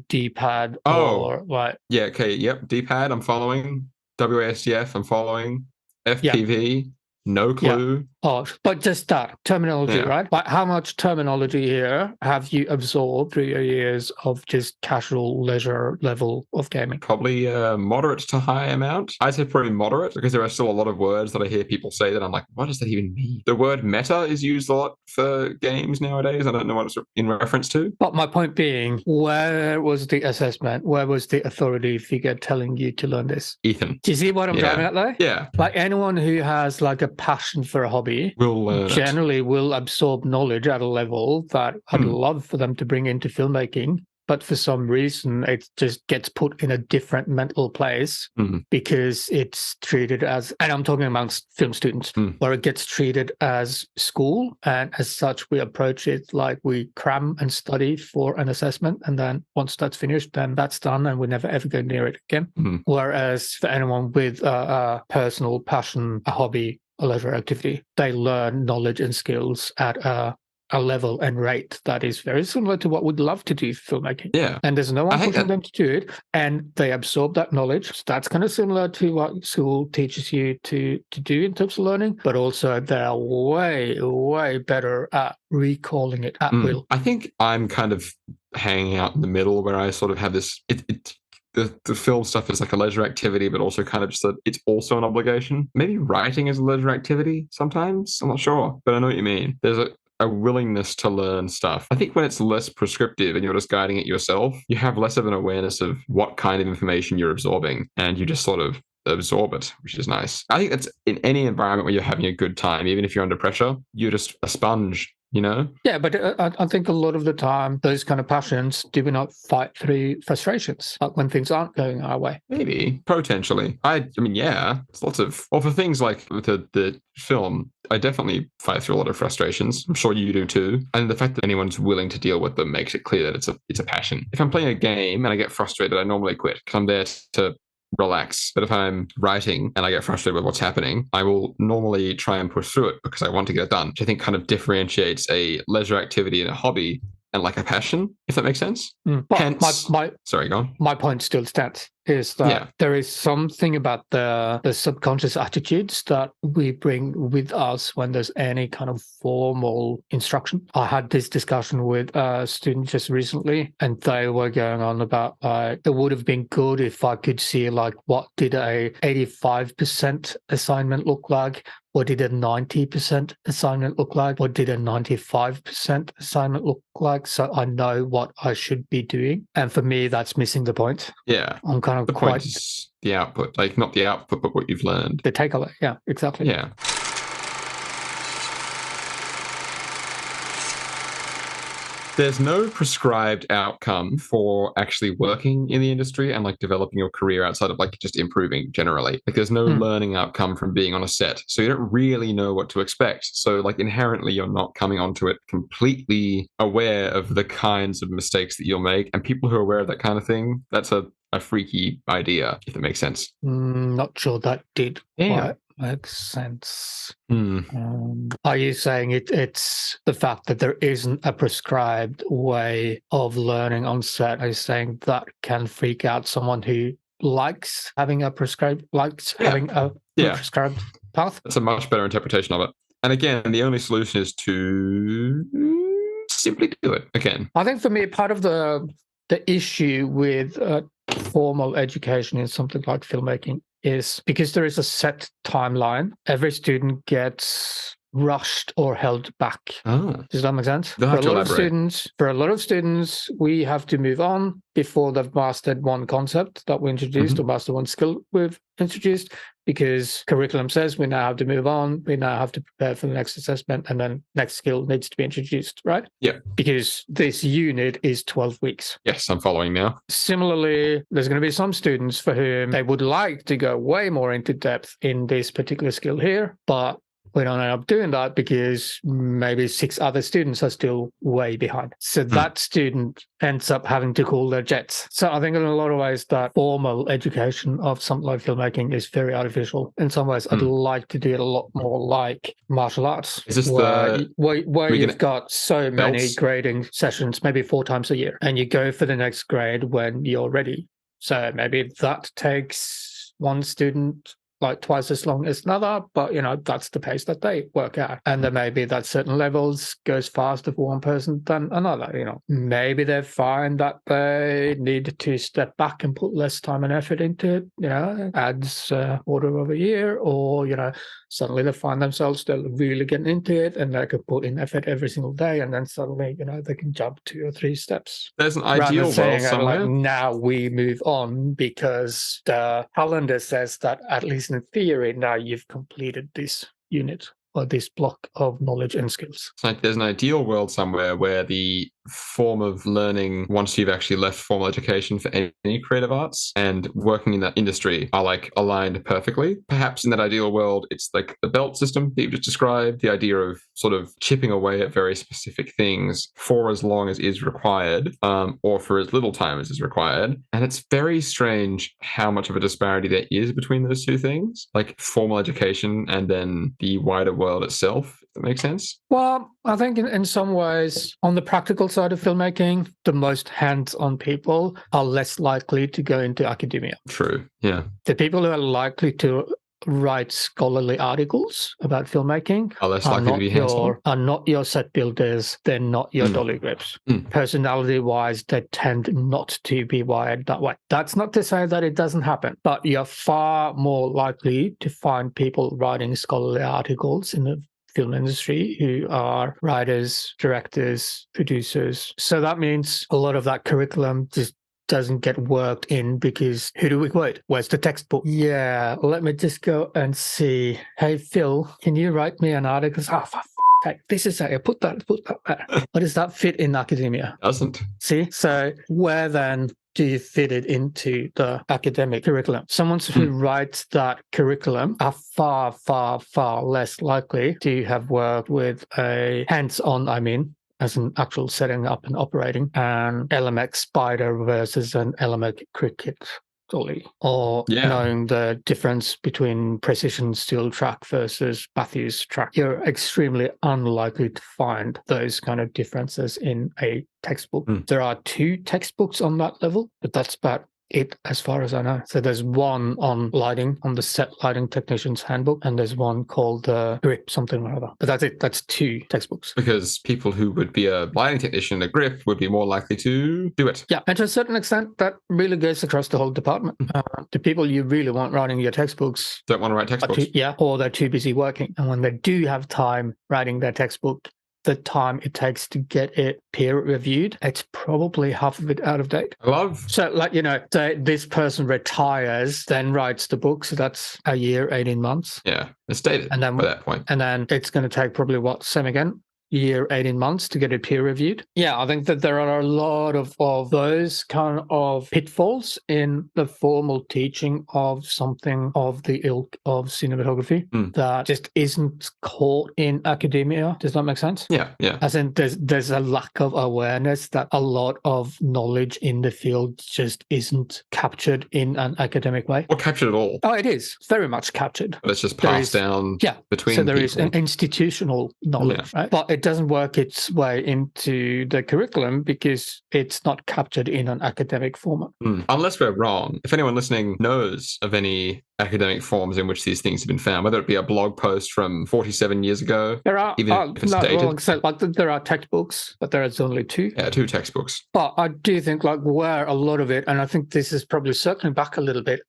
D-pad, or like... Yeah, okay, yep, D-pad, I'm following. WASDF, I'm following. FPV, no clue. Yeah. Oh, but just that terminology, right? Like, how much terminology here have you absorbed through your years of just casual leisure level of gaming? Probably a moderate to high amount. I'd say probably moderate, because there are still a lot of words that I hear people say that I'm like, what does that even mean? The word meta is used a lot for games nowadays. I don't know what it's in reference to. But my point being, where was the assessment? Where was the authority figure telling you to learn this? Ethan. Do you see what I'm driving at there? Yeah. Like, anyone who has like a passion for a hobby will generally will absorb knowledge at a level that I'd love for them to bring into filmmaking. But for some reason, it just gets put in a different mental place because it's treated as, and I'm talking amongst film students, where it gets treated as school. And as such, we approach it like we cram and study for an assessment. And then once that's finished, then that's done and we never ever go near it again. Whereas for anyone with a personal passion, a hobby, a leisure activity, they learn knowledge and skills at a level and rate that is very similar to what we'd love to do for filmmaking. Yeah. And there's no one pushing them to do it. And they absorb that knowledge. So that's kind of similar to what school teaches you to do in terms of learning, but also they're way, way better at recalling it at will. I think I'm kind of hanging out in the middle where I sort of have this, the film stuff is like a leisure activity, but also kind of just it's also an obligation. Maybe writing is a leisure activity sometimes. I'm not sure, but I know what you mean. There's a willingness to learn stuff. I think when it's less prescriptive and you're just guiding it yourself, you have less of an awareness of what kind of information you're absorbing, and you just sort of absorb it, which is nice. I think that's in any environment where you're having a good time, even if you're under pressure, you're just a sponge. You know? Yeah, but I think a lot of the time, those kind of passions, do we not fight through frustrations, like when things aren't going our way? Maybe, potentially. I mean, yeah, it's lots of, well, for things like the film, I definitely fight through a lot of frustrations. I'm sure you do too. And the fact that anyone's willing to deal with them makes it clear that it's a passion. If I'm playing a game and I get frustrated, I normally quit, because I'm there to relax. But if I'm writing and I get frustrated with what's happening, I will normally try and push through it because I want to get it done, which I think kind of differentiates a leisure activity and a hobby and like a passion, if that makes sense. But hence, sorry, go on. My point still stands, is that there is something about the subconscious attitudes that we bring with us when there's any kind of formal instruction. I had this discussion with a student just recently, and they were going on about it would have been good if I could see like what did a 85% assignment look like. What did a 90% assignment look like? What did a 95% assignment look like? So I know what I should be doing. And for me, that's missing the point. Yeah. I'm kind of the point is the output, like not the output, but what you've learned. The takeaway. Yeah, exactly. Yeah. There's no prescribed outcome for actually working in the industry and like developing your career outside of like just improving generally. Like there's no learning outcome from being on a set. So you don't really know what to expect. So like inherently you're not coming onto it completely aware of the kinds of mistakes that you'll make. And people who are aware of that kind of thing, that's a freaky idea, if it makes sense. Not sure that did quite make sense. Are you saying it's the fact that there isn't a prescribed way of learning on set? Are you saying that can freak out someone who likes having a prescribed, having a prescribed path? That's a much better interpretation of it. And again, the only solution is to simply do it again. I think for me, part of the issue with formal education in something like filmmaking is because there is a set timeline, every student gets rushed or held back. Does that make sense? For a lot of students, we have to move on before they've mastered one concept that we introduced or mastered one skill we've introduced, because curriculum says we now have to move on, we now have to prepare for the next assessment, and then next skill needs to be introduced, right? Yeah. Because this unit is 12 weeks. Yes, I'm following now. Similarly, there's going to be some students for whom they would like to go way more into depth in this particular skill here, but we don't end up doing that because maybe 6 other students are still way behind. So that student ends up having to cool their jets. So I think in a lot of ways that formal education of something like filmmaking is very artificial. In some ways, I'd like to do it a lot more like martial arts. Is this where you've got so many grading sessions, maybe 4 times a year, and you go for the next grade when you're ready. So maybe that takes one student like twice as long as another, but that's the pace that they work at. And then maybe that certain levels goes faster for one person than another. Maybe they find that they need to step back and put less time and effort into it, adds order of a year, or suddenly they find themselves still really getting into it and they can put in effort every single day, and then suddenly they can jump 2 or 3 steps. There's an ideal world somewhere. Like, now we move on because the calendar says that at least in theory now you've completed this unit or this block of knowledge and skills. It's like there's an ideal world somewhere where the form of learning once you've actually left formal education for any creative arts and working in that industry are like aligned perfectly. Perhaps in that ideal world, it's like the belt system that you've just described, the idea of sort of chipping away at very specific things for as long as is required, or for as little time as is required. And it's very strange how much of a disparity there is between those two things, like formal education and then the wider world itself, if that makes sense. Well, I think in some ways, on the practical side of filmmaking, the most hands-on people are less likely to go into academia. True, yeah. The people who are likely to write scholarly articles about filmmaking are less likely to be hands-on. Are not your set builders, they're not your dolly grips. Personality-wise, they tend not to be wired that way. That's not to say that it doesn't happen, but you're far more likely to find people writing scholarly articles in the film industry who are writers, directors, producers. So that means a lot of that curriculum just doesn't get worked in because who do we quote? Where's the textbook? Yeah, let me just go and see. Hey, Phil, can you write me an article? Oh, for sake, this is it. Put that there. What does that fit in academia? Doesn't. See? So where then do you fit it into the academic curriculum? Someone who writes that curriculum are far, far, far less likely to have worked with a hands-on, as an actual setting up and operating an LMX spider versus an LMX cricket dolly, or knowing the difference between precision steel track versus Matthews track. You're extremely unlikely to find those kind of differences in a textbook. There are 2 textbooks on that level, but that's about it as far as I know. So there's one on lighting, on the set lighting technician's handbook, and there's one called grip something or other. But that's it. That's 2 textbooks. Because people who would be a lighting technician, a grip, would be more likely to do it. Yeah, and to a certain extent, that really goes across the whole department. The people you really want writing your textbooks don't want to write textbooks. Or they're too busy working. And when they do have time writing their textbook, the time it takes to get it peer reviewed, it's probably half of it out of date. So this person retires, then writes the book, so that's a year, 18 months. Yeah, it's dated by that point. And then it's going to take probably same again? Year, 18 months to get it peer reviewed. Yeah, I think that there are a lot of those kind of pitfalls in the formal teaching of something of the ilk of cinematography that just isn't caught in academia. Does that make sense? Yeah. As in there's a lack of awareness that a lot of knowledge in the field just isn't captured in an academic way. Or captured at all. Oh, it is. It's very much captured. But it's just passed down between so there people. Is an institutional knowledge, right? But it doesn't work its way into the curriculum because it's not captured in an academic format. Unless we're wrong. If anyone listening knows of any academic forms in which these things have been found, whether it be a blog post from 47 years ago, there are, even if it's dated. There are textbooks, but there is only 2. Yeah, 2 textbooks. But I do think where a lot of it, and I think this is probably circling back a little bit,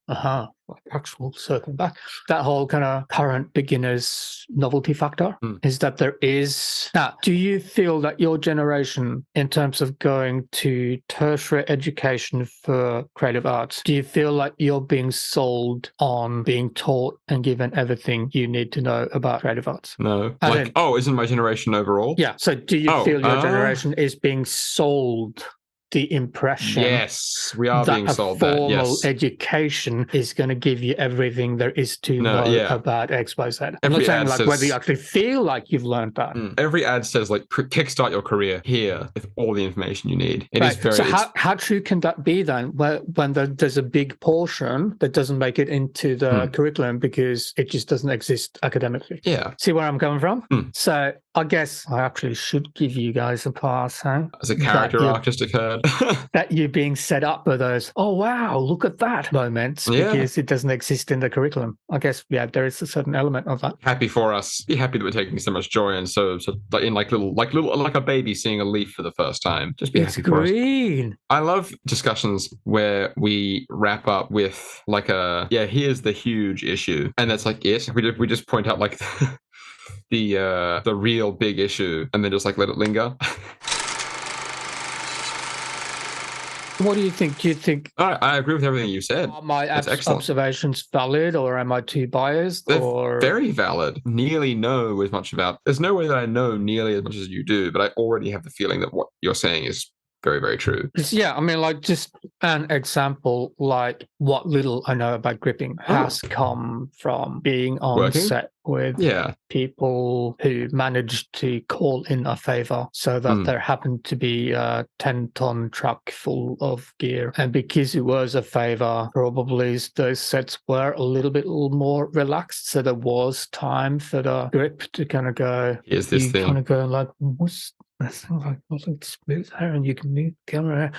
actual circling back, that whole kind of current beginner's novelty factor is that there is. Now, do you feel that your generation, in terms of going to tertiary education for creative arts, do you feel like you're being sold on being taught and given everything you need to know about creative arts? No. Isn't my generation overall? Yeah. So do you feel your generation is being sold the impression Yes, we are that being a sold that. formal Yes. education is going to give you everything there is to know about X, Y, Z. I'm not saying like whether you actually feel like you've learned that. Every ad says like kickstart your career here with all the information you need. It is very. So how true can that be then? When there's a big portion that doesn't make it into the curriculum because it just doesn't exist academically. Yeah. See where I'm coming from? So I guess I actually should give you guys a pass, huh? As a character arc just occurred. That you're being set up for those, oh wow, look at that moments because it doesn't exist in the curriculum. I guess, there is a certain element of that. Happy for us. Be happy that we're taking so much joy and so in like a baby seeing a leaf for the first time. Just be happy for us. I love discussions where we wrap up with like here's the huge issue. And that's like it. We just point out like the real big issue and then just like let it linger. What do you think? Do you think I agree with everything you said? Are my observations valid, or am I too biased? They're very valid. Nearly know as much about. There's no way that I know nearly as much as you do, but I already have the feeling that what you're saying is very, very true. Yeah, I mean, like just an example, like what little I know about gripping has come from being on set with people who managed to call in a favor so that there happened to be a 10-ton truck full of gear. And because it was a favor, probably those sets were a little bit more relaxed. So there was time for the grip to kind of go, here's this thing. Kind of go like, what's this thing like? What's like smooth there and you can move the camera.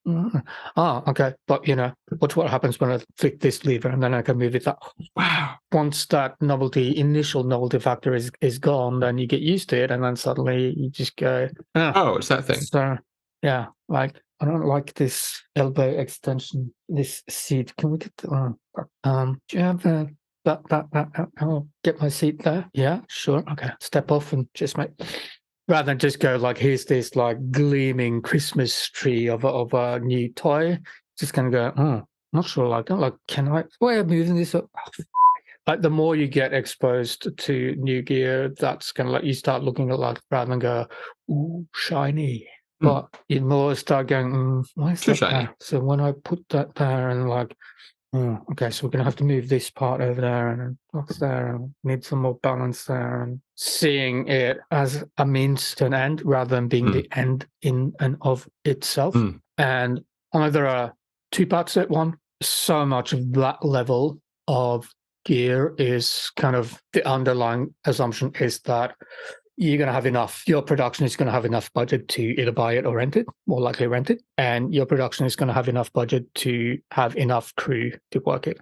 Okay. But watch what happens when I flick this lever and then I can move it up. Wow. Once that initial novelty factor is gone, then you get used to it and then suddenly you just go, it's that thing. So like I don't like this elbow extension, this seat. Can we get do you have I'll get my seat there? Yeah, sure. Okay. Step off and just rather than just go like, here's this like gleaming Christmas tree of a new toy, just gonna go, not sure, like can I moving this up? Like the more you get exposed to new gear, that's gonna like you start looking at like rather than go, ooh, shiny. But you more start going, why is that shiny? So when I put that there and like, okay, so we're going to have to move this part over there and box there and need some more balance there, and seeing it as a means to an end rather than being the end in and of itself. And there are two parts to it. One, so much of that level of gear is kind of the underlying assumption is that you're going to have enough, your production is going to have enough budget to either buy it or rent it, more likely rent it. And your production is going to have enough budget to have enough crew to work it.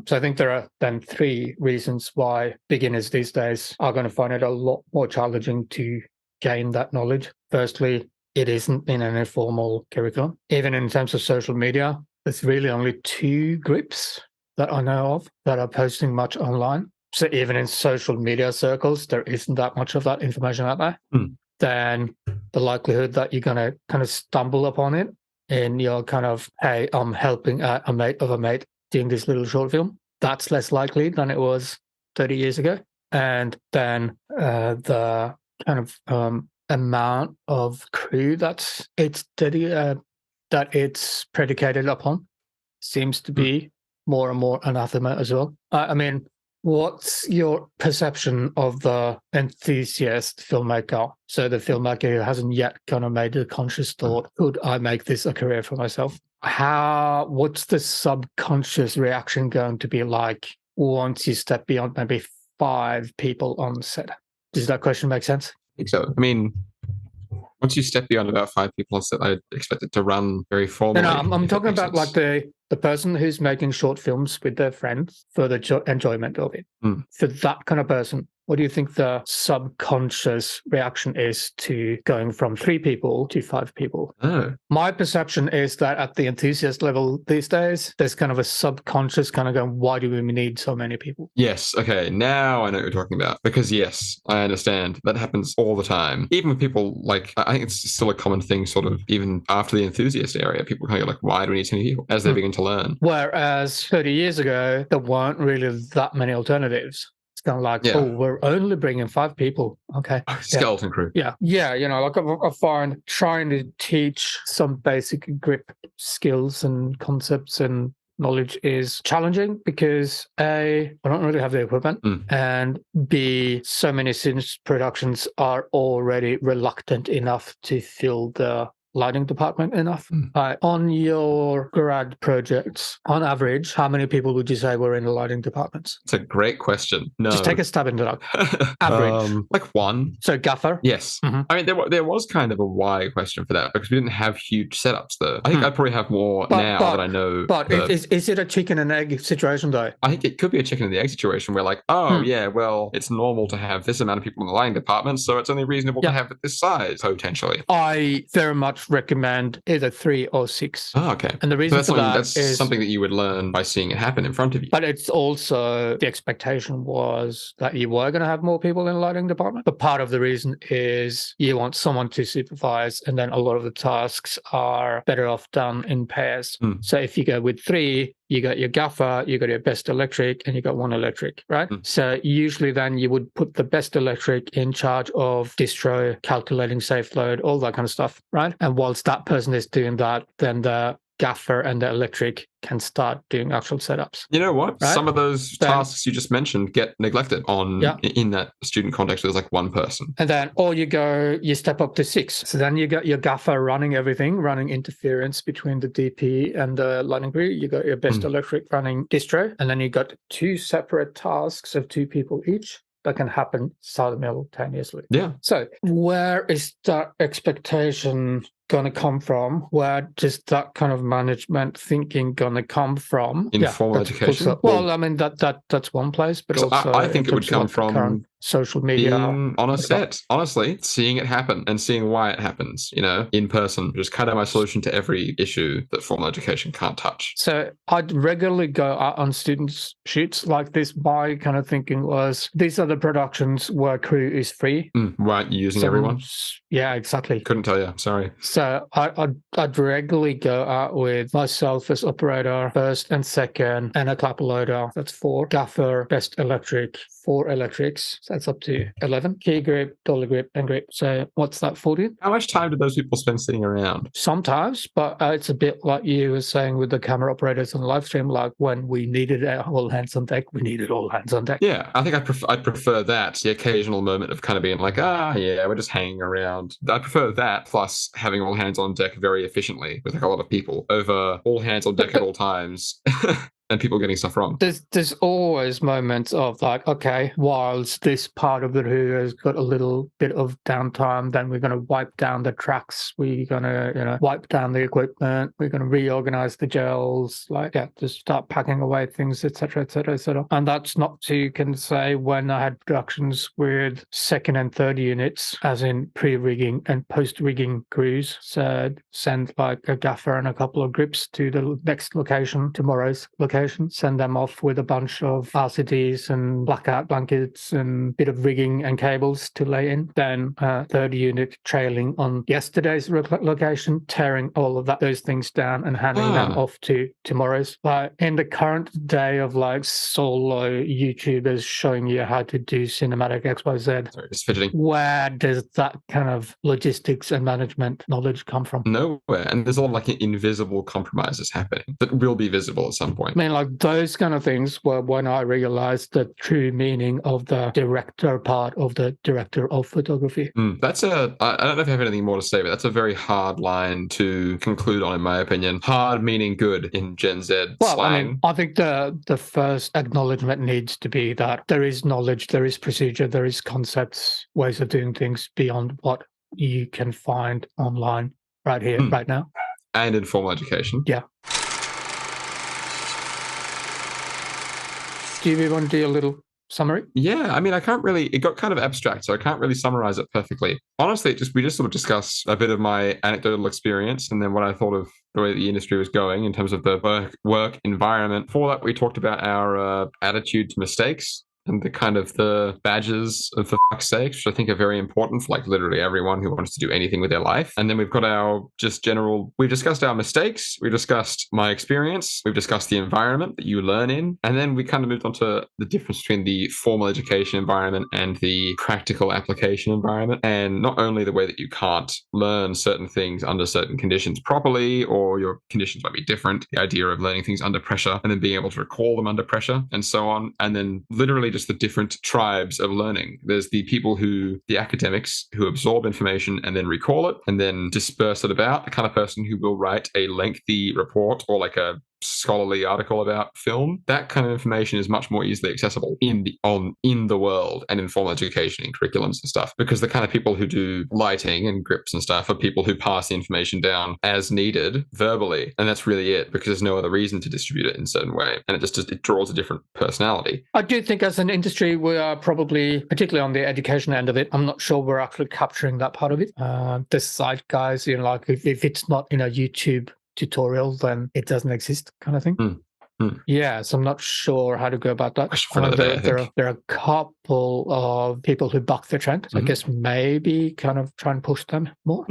So I think there are then three reasons why beginners these days are going to find it a lot more challenging to gain that knowledge. Firstly, it isn't in an informal curriculum. Even in terms of social media, there's really only 2 groups that I know of that are posting much online. So even in social media circles, there isn't that much of that information out there. Then the likelihood that you're going to kind of stumble upon it and you're kind of, hey, I'm helping a mate of a mate doing this little short film, that's less likely than it was 30 years ago. And then the kind of amount of crew that it's predicated upon seems to be more and more anathema as well. I mean, what's your perception of the enthusiast filmmaker? So the filmmaker who hasn't yet kind of made a conscious thought, could I make this a career for myself? What's the subconscious reaction going to be like once you step beyond maybe 5 people on set? Does that question make sense? I think so. I mean, once you step beyond about 5 people on set, I expect it to run very formally. No, I'm talking about like the person who's making short films with their friends for the enjoyment of it. For that kind of person, what do you think the subconscious reaction is to going from 3 people to 5 people? My perception is that at the enthusiast level these days, there's kind of a subconscious kind of going, why do we need so many people? Yes. Okay. Now I know what you're talking about. Because yes, I understand. That happens all the time. Even with people like, I think it's still a common thing sort of even after the enthusiast area, people kind of go like, why do we need so many people as they begin to learn? Whereas 30 years ago, there weren't really that many alternatives. It's kind of like, Yeah. oh, we're only bringing 5 people. Okay. Skeleton crew. Yeah. Yeah. Like I find trying to teach some basic grip skills and concepts and knowledge is challenging because A, I don't really have the equipment, and B, so many students productions are already reluctant enough to fill the lighting department enough. On your grad projects, on average, how many people would you say were in the lighting departments? It's a great question. No. Just take a stab in the dark. Average. Like 1. So gaffer? Yes. I mean, there was kind of a why question for that because we didn't have huge setups though. I think I'd probably have more now that I know. But is it a chicken and egg situation though? I think it could be a chicken and the egg situation where like, yeah, well, it's normal to have this amount of people in the lighting department, so it's only reasonable to have it this size, potentially. I very much recommend either 3 or 6. Oh, okay. And the reason for that is something that you would learn by seeing it happen in front of you. But it's also the expectation was that you were going to have more people in the lighting department. But part of the reason is you want someone to supervise, and then a lot of the tasks are better off done in pairs. So if you go with 3, you got your gaffer, you got your best electric, and you got 1 electric, right? So usually then you would put the best electric in charge of distro, calculating safe load, all that kind of stuff, right? And whilst that person is doing that, then the gaffer and the electric can start doing actual setups. You know what? Right? Some of those tasks you just mentioned get neglected in that student context where there's like 1 person. And then you step up to 6. So then you got your gaffer running everything, running interference between the DP and the lighting crew. You got your best electric running distro. And then you got 2 separate tasks of 2 people each that can happen simultaneously. Yeah. So where is that expectation going to come from? Where does that kind of management thinking going to come from? Informal education? Well, I mean, that's one place, but also I think it would come from social media. Being on a set, honestly, seeing it happen and seeing why it happens, in person, which is kind of my solution to every issue that formal education can't touch. So I'd regularly go out on students' shoots like this. My kind of thinking was, these are the productions where crew is free. Right, you're using everyone? Yeah, exactly. Couldn't tell you, sorry. So I'd regularly go out with myself as operator, first and second, and a clapper loader. That's 4. Gaffer, best electric, 4 electrics. So that's up to 11. Key grip, dollar grip, and grip. So what's that 40? How much time do those people spend sitting around? Sometimes, but it's a bit like you were saying with the camera operators on the live stream, like when we needed all hands on deck, we needed all hands on deck. Yeah, I think I'd prefer that. The occasional moment of kind of being like, yeah, we're just hanging around. I prefer that plus having all hands on deck very efficiently with like a lot of people over all hands on deck at all times. And people getting stuff wrong. There's always moments of like, okay, whilst this part of the crew has got a little bit of downtime, then we're going to wipe down the tracks. We're going to, wipe down the equipment. We're going to reorganize the gels, just start packing away things, etc., etc., etc. And that's not to say when I had productions with 2nd and 3rd units, as in pre-rigging and post-rigging crews. So send like a gaffer and a couple of grips to the next location, tomorrow's location. Send them off with a bunch of RCDs and blackout blankets and bit of rigging and cables to lay in. Then 3rd unit trailing on yesterday's location, tearing all of those things down and handing them off to tomorrow's. In the current day of solo YouTubers showing you how to do cinematic XYZ, sorry, just fidgeting. Where does that kind of logistics and management knowledge come from? Nowhere. And there's a lot of invisible compromises happening that will be visible at some point. Those kind of things were when I realized the true meaning of the director part of the director of photography. I don't know if I have anything more to say, but that's a very hard line to conclude on, in my opinion. Hard meaning good in Gen Z slang. I think the first acknowledgement needs to be that there is knowledge, there is procedure, there is concepts, ways of doing things beyond what you can find online right here, right now. And in formal education. Yeah. Do you want to do a little summary? Yeah, I mean, it got kind of abstract, so I can't really summarize it perfectly. Honestly, we just sort of discuss a bit of my anecdotal experience and then what I thought of the way the industry was going in terms of the work environment. For that, we talked about our attitude to mistakes and the kind of the badges of for fuck's sake, which I think are very important for like literally everyone who wants to do anything with their life. And then we've got our just general, we've discussed our mistakes, we've discussed my experience, we've discussed the environment that you learn in, and then we kind of moved on to the difference between the formal education environment and the practical application environment. And not only the way that you can't learn certain things under certain conditions properly, or your conditions might be different, the idea of learning things under pressure and then being able to recall them under pressure and so on. And then literally just the different tribes of learning. There's the people the academics who absorb information and then recall it and then disperse it about, the kind of person who will write a lengthy report or like a scholarly article about film. That kind of information is much more easily accessible in the world and in formal education and curriculums and stuff, because the kind of people who do lighting and grips and stuff are people who pass the information down as needed verbally, and that's really it, because there's no other reason to distribute it in a certain way, and it draws a different personality. I do think as an industry we are probably, particularly on the education end of it, I'm not sure we're actually capturing that part of it. The side guys, like if it's not in a YouTube tutorial, then it doesn't exist, kind of thing. Yeah, so I'm not sure how to go about that. There are a couple of people who buck the trend. So I guess maybe kind of try and push them more.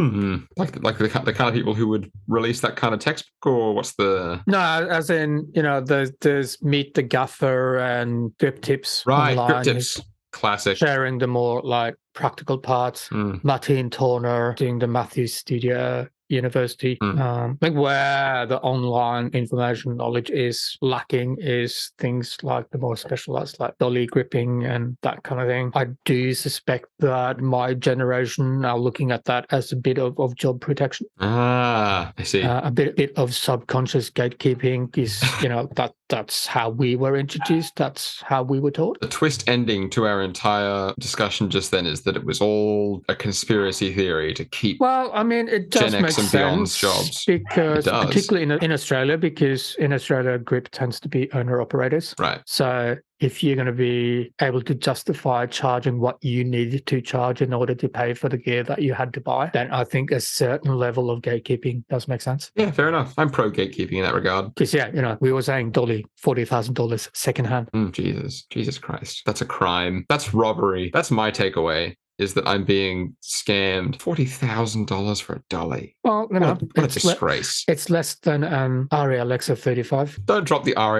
Like the kind of people who would release that kind of textbook, or what's the? No, as in, there's Meet the Gaffer and Grip Tips. Right, online. Grip Tips. Classic. Sharing the more like practical parts. Martin Torner doing the Matthews Studio University. Like where the online information knowledge is lacking is things like the more specialized, like dolly gripping and that kind of thing. I do suspect that my generation are looking at that as a bit of job protection. I see. A bit of subconscious gatekeeping is, that's how we were introduced. That's how we were taught. The twist ending to our entire discussion just then is that it was all a conspiracy theory to keep. Well, I mean, it does Gen X make and beyond's sense jobs. because, particularly in Australia, because in Australia, grip tends to be owner operators. Right. So if you're going to be able to justify charging what you needed to charge in order to pay for the gear that you had to buy, then I think a certain level of gatekeeping does make sense. Yeah, fair enough. I'm pro gatekeeping in that regard. Because, we were saying dolly, $40,000 secondhand. Jesus Christ. That's a crime. That's robbery. That's my takeaway, is that I'm being scammed. $40,000 for a dolly. Well, what a disgrace. It's less than an Arri Alexa 35. Don't drop the Arri